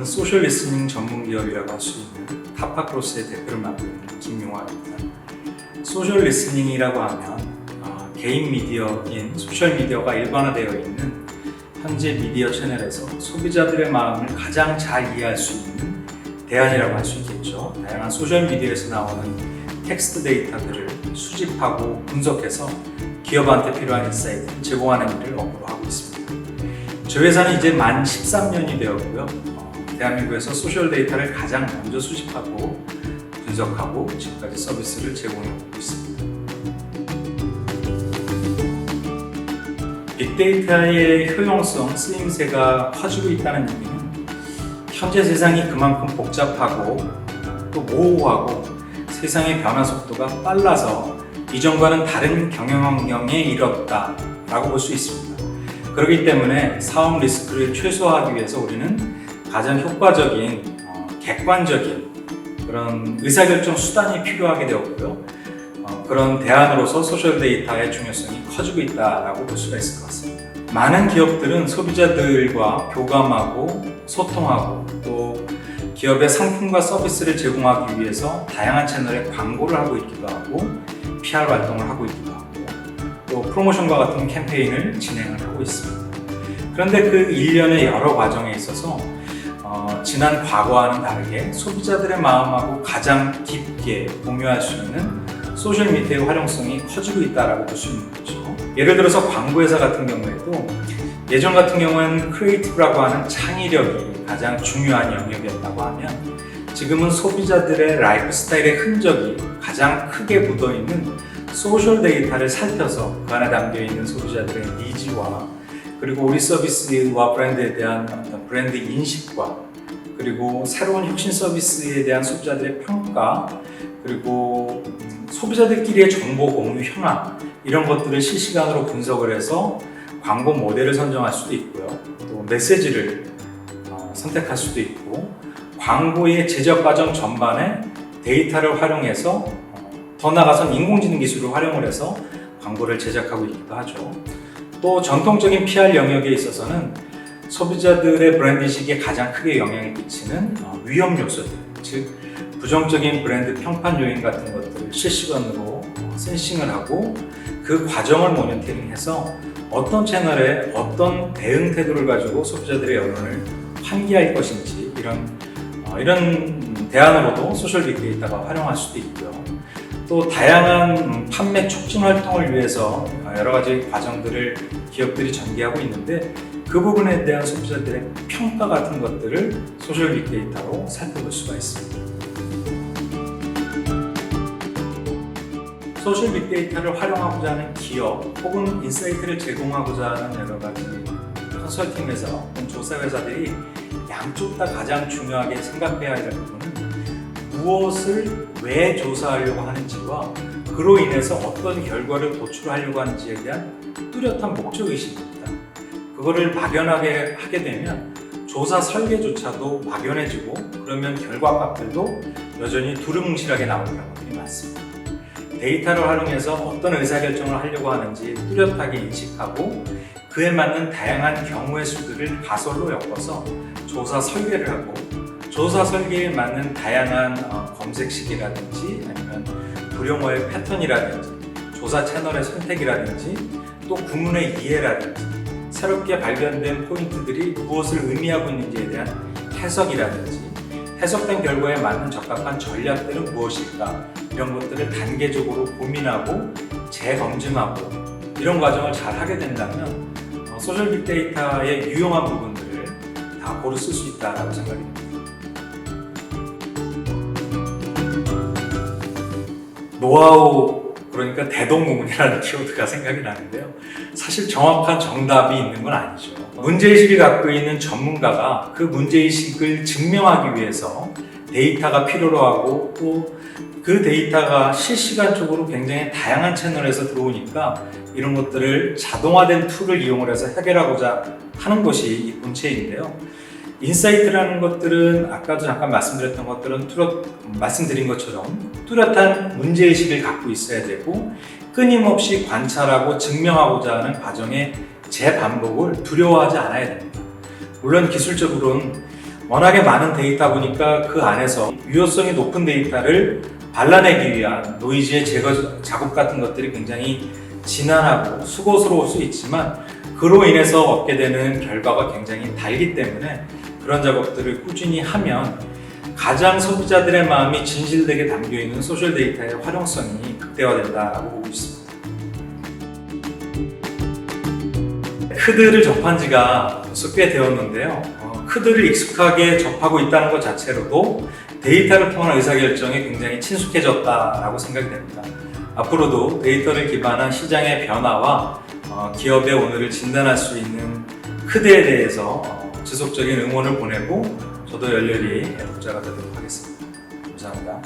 소셜 리스닝 전문 기업이라고 할 수 있는 타파크로스의 대표를 맡고 있는 김용화입니다. 소셜 리스닝이라고 하면 개인 미디어인 소셜 미디어가 일반화되어 있는 현재 미디어 채널에서 소비자들의 마음을 가장 잘 이해할 수 있는 대안이라고 할 수 있겠죠. 다양한 소셜 미디어에서 나오는 텍스트 데이터들을 수집하고 분석해서 기업한테 필요한 인사이트를 제공하는 일을 업무로 하고 있습니다. 저희 회사는 이제 만 13년이 되었고요. 대한민국에서 소셜 데이터를 가장 먼저 수집하고 분석하고 지금까지 서비스를 제공해 오고 있습니다. 빅데이터의 효용성, 쓰임새가 커지고 있다는 얘기는 현재 세상이 그만큼 복잡하고 또 모호하고 세상의 변화 속도가 빨라서 이전과는 다른 경영 환경에 이르렀다라고 볼 수 있습니다. 그렇기 때문에 사업 리스크를 최소화하기 위해서 우리는 가장 효과적인 객관적인 그런 의사결정 수단이 필요하게 되었고요. 그런 대안으로서 소셜 데이터의 중요성이 커지고 있다고 볼 수가 있을 것 같습니다. 많은 기업들은 소비자들과 교감하고 소통하고 또 기업의 상품과 서비스를 제공하기 위해서 다양한 채널에 광고를 하고 있기도 하고 PR 활동을 하고 있기도 하고 또 프로모션과 같은 캠페인을 진행을 하고 있습니다. 그런데 그 일련의 여러 과정에 있어서 지난 과거와는 다르게 소비자들의 마음하고 가장 깊게 공유할 수 있는 소셜 미디어의 활용성이 커지고 있다고 볼 수 있는 거죠. 예를 들어서 광고회사 같은 경우에도 예전 같은 경우에는 크리에이티브라고 하는 창의력이 가장 중요한 영역이었다고 하면 지금은 소비자들의 라이프 스타일의 흔적이 가장 크게 묻어있는 소셜 데이터를 살펴서 그 안에 담겨있는 소비자들의 니즈와 그리고 우리 서비스와 브랜드에 대한 어떤 브랜드 인식과 그리고 새로운 혁신 서비스에 대한 소비자들의 평가 그리고 소비자들끼리의 정보 공유 현황 이런 것들을 실시간으로 분석을 해서 광고 모델을 선정할 수도 있고요. 또 메시지를 선택할 수도 있고 광고의 제작 과정 전반에 데이터를 활용해서 더 나아가선 인공지능 기술을 활용을 해서 광고를 제작하고 있기도 하죠. 또 전통적인 PR 영역에 있어서는 소비자들의 브랜드 인식에 가장 크게 영향을 끼치는 위험 요소들, 즉 부정적인 브랜드 평판 요인 같은 것들을 실시간으로 센싱을 하고 그 과정을 모니터링해서 어떤 채널에 어떤 대응 태도를 가지고 소비자들의 여론을 환기할 것인지 이런 대안으로도 소셜 빅데이터가 활용할 수도 있고요. 또 다양한 판매 촉진 활동을 위해서 여러 가지 과정들을 기업들이 전개하고 있는데 그 부분에 대한 소비자들의 평가 같은 것들을 소셜 빅데이터로 살펴볼 수가 있습니다. 소셜 빅데이터를 활용하고자 하는 기업 혹은 인사이트를 제공하고자 하는 여러 가지 컨설팅 회사 혹은 조사 회사들이 양쪽 다 가장 중요하게 생각해야 할 부분은 무엇을 왜 조사하려고 하는지와 그로 인해서 어떤 결과를 도출하려고 하는지에 대한 뚜렷한 목적의식입니다. 그거를 막연하게 하게 되면 조사 설계조차도 막연해지고 그러면 결과값들도 여전히 두루뭉실하게 나오는 경우들이 많습니다. 데이터를 활용해서 어떤 의사결정을 하려고 하는지 뚜렷하게 인식하고 그에 맞는 다양한 경우의 수들을 가설로 엮어서 조사 설계를 하고 조사 설계에 맞는 다양한 검색식이라든지 아니면 불용어의 패턴이라든지 조사 채널의 선택이라든지 또 구문의 이해라든지 새롭게 발견된 포인트들이 무엇을 의미하고 있는지에 대한 해석이라든지 해석된 결과에 맞는 적합한 전략들은 무엇일까 이런 것들을 단계적으로 고민하고 재검증하고 이런 과정을 잘 하게 된다면 소셜 빅데이터의 유용한 부분들을 다 고루 쓸 수 있다고 생각이 듭니다. 노하우, 그러니까 대동구문이라는 키워드가 생각이 나는데요. 사실 정확한 정답이 있는 건 아니죠. 문제의식을 갖고 있는 전문가가 그 문제의식을 증명하기 위해서 데이터가 필요로 하고 또 그 데이터가 실시간적으로 굉장히 다양한 채널에서 들어오니까 이런 것들을 자동화된 툴을 이용을 해서 해결하고자 하는 것이 이 본체인데요. 인사이트라는 것들은 아까도 잠깐 말씀드린 것처럼 뚜렷한 문제의식을 갖고 있어야 되고 끊임없이 관찰하고 증명하고자 하는 과정의 재반복을 두려워하지 않아야 됩니다. 물론 기술적으로는 워낙에 많은 데이터 보니까 그 안에서 유효성이 높은 데이터를 발라내기 위한 노이즈의 제거 작업 같은 것들이 굉장히 지난하고 수고스러울 수 있지만 그로 인해서 얻게 되는 결과가 굉장히 달기 때문에 그런 작업들을 꾸준히 하면 가장 소비자들의 마음이 진실되게 담겨있는 소셜 데이터의 활용성이 극대화된다고 보고 있습니다. 크드를 접한 지가 벌써 꽤 되었는데요. 크드를 익숙하게 접하고 있다는 것 자체로도 데이터를 통한 의사결정에 굉장히 친숙해졌다라고 생각이 됩니다. 앞으로도 데이터를 기반한 시장의 변화와 기업의 오늘을 진단할 수 있는 크드에 대해서 지속적인 응원을 보내고 저도 열렬히 독자가 되도록 하겠습니다. 감사합니다.